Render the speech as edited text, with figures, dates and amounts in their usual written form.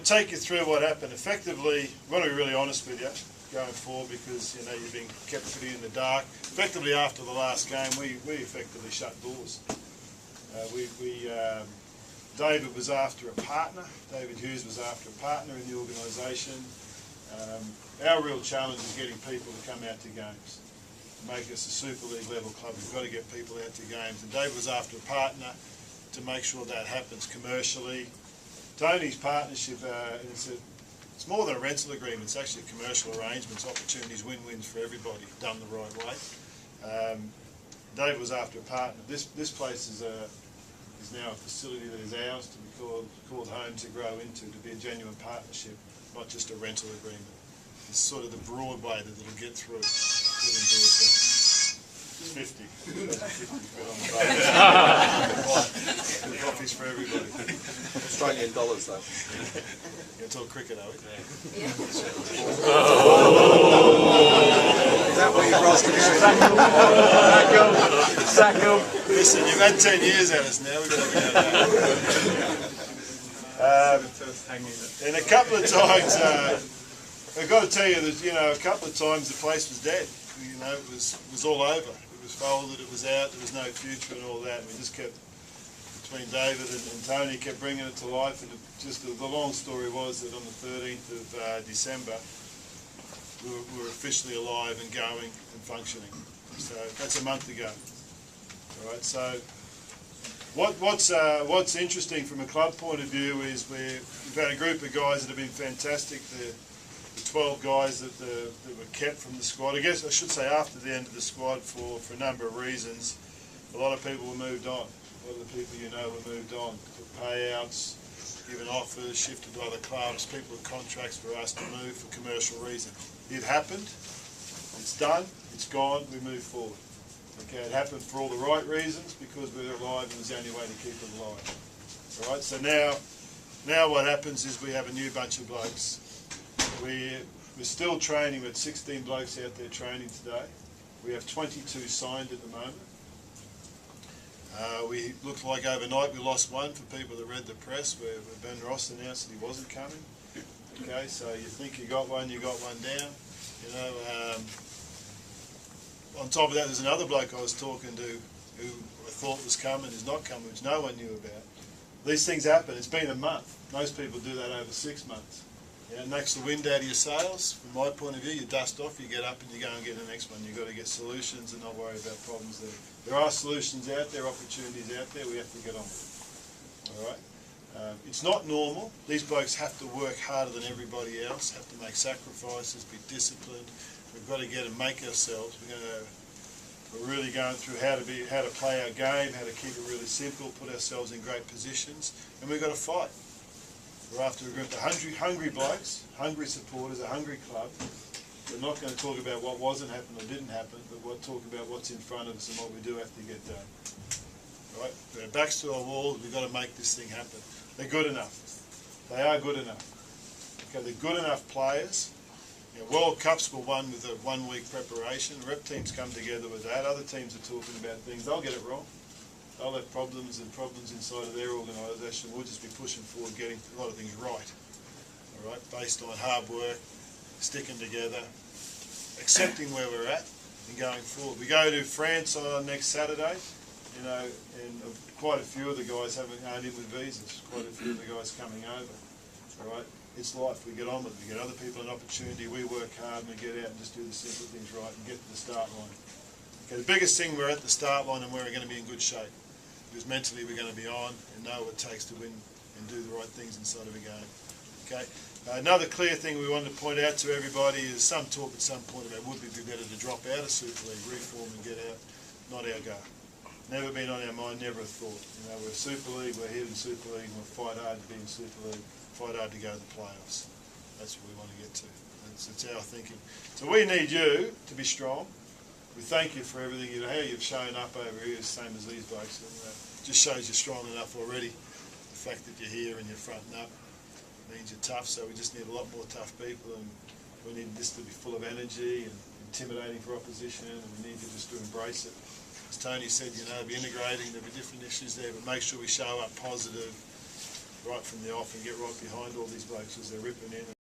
Take you through what happened. Effectively, I want to be really honest with you going forward, because you know you've been kept pretty in the dark. Effectively, after the last game, we effectively shut doors. David was after a partner. David Hughes was after a partner in the organisation. Our real challenge is getting people to come out to games, make us a Super League level club. We've got to get people out to games, and David was after a partner to make sure that happens commercially. Tony's partnership, it's more than a rental agreement, it's actually commercial arrangements, opportunities, win-wins for everybody, done the right way. David was after a partner. This place is now a facility that is ours to be called home, to grow into, to be a genuine partnership, not just a rental agreement. It's sort of the broad way that it'll get through. 50. 50 quid on the boat. The coffee's for everybody. Australian dollars though. You're talking cricket, are we? Yeah. Is that what you're asking? Sack him. Listen, you've had 10 years at us now. We've got to get out of that. And a couple of times, I've got to tell you that a couple of times the place was dead. It was all over. It was folded. It was out. There was no future and all that. And we just kept, between David and Tony, kept bringing it to life. And the long story was that on the 13th of December, we were officially alive and going and functioning. So that's a month ago. All right. So what's interesting from a club point of view is we've had a group of guys that have been fantastic. The 12 guys that were kept from the squad. I guess I should say after the end of the squad for a number of reasons. A lot of people were moved on. A lot of the people were moved on. Took payouts, given offers, shifted to other clubs. People with contracts were asked to move for commercial reasons. It happened. It's done. It's gone. We move forward. Okay, it happened for all the right reasons, because we're alive and it's the only way to keep it alive. All right. So now what happens is we have a new bunch of blokes. We're still training. We've got 16 blokes out there training today. We have 22 signed at the moment. We looked like overnight we lost one, for people that read the press, where Ben Ross announced that he wasn't coming. Okay, so you think you got one down. On top of that, there's another bloke I was talking to who I thought was coming, is not coming, which no one knew about. These things happen. It's been a month. Most people do that over 6 months. It knocks the wind out of your sails. From my point of view, you dust off, you get up and you go and get the next one. You've got to get solutions and not worry about problems there. There are solutions out there, opportunities out there, we have to get on with it. All right? It's not normal. These blokes have to work harder than everybody else, have to make sacrifices, be disciplined. We've got to get and make ourselves. We're really going through how to play our game, how to keep it really simple, put ourselves in great positions, and we've got to fight. We're after a group of hungry blokes, hungry supporters, a hungry club. We're not going to talk about what wasn't happening or didn't happen, but we'll talk about what's in front of us and what we do have to get done. Right? With our backs to our walls, we've got to make this thing happen. They're good enough. They are good enough. Okay, they're good enough players. World Cups were won with a 1 week preparation. Rep teams come together with that. Other teams are talking about things. They'll get it wrong. They'll have problems inside of their organisation. We'll just be pushing forward, getting a lot of things right. All right, based on hard work, sticking together, accepting where we're at, and going forward. We go to France on next Saturday, and quite a few of the guys aren't in with visas. Quite a few of the guys coming over. All right, it's life. We get on with it. We get other people an opportunity. We work hard and we get out and just do the simple things right and get to the start line. Okay, the biggest thing, we're at the start line and we're going to be in good shape. Because mentally we're going to be on and know what it takes to win and do the right things inside of a game. Okay. Another clear thing we wanted to point out to everybody is some talk at some point about would it be better to drop out of Super League, reform and get out. Not our go. Never been on our mind, never a thought. We're Super League, we're here in Super League, and we'll fight hard to be in Super League, fight hard to go to the playoffs. That's what we want to get to. That's our thinking. So we need you to be strong. We thank you for everything how you've shown up over here, same as these blokes. Just shows you're strong enough already. The fact that you're here and you're fronting up means you're tough, so we just need a lot more tough people, and we need this to be full of energy and intimidating for opposition, and we need you just to embrace it. As Tony said, be integrating, there'll be different issues there, but make sure we show up positive, right from the off and get right behind all these blokes as they're ripping in.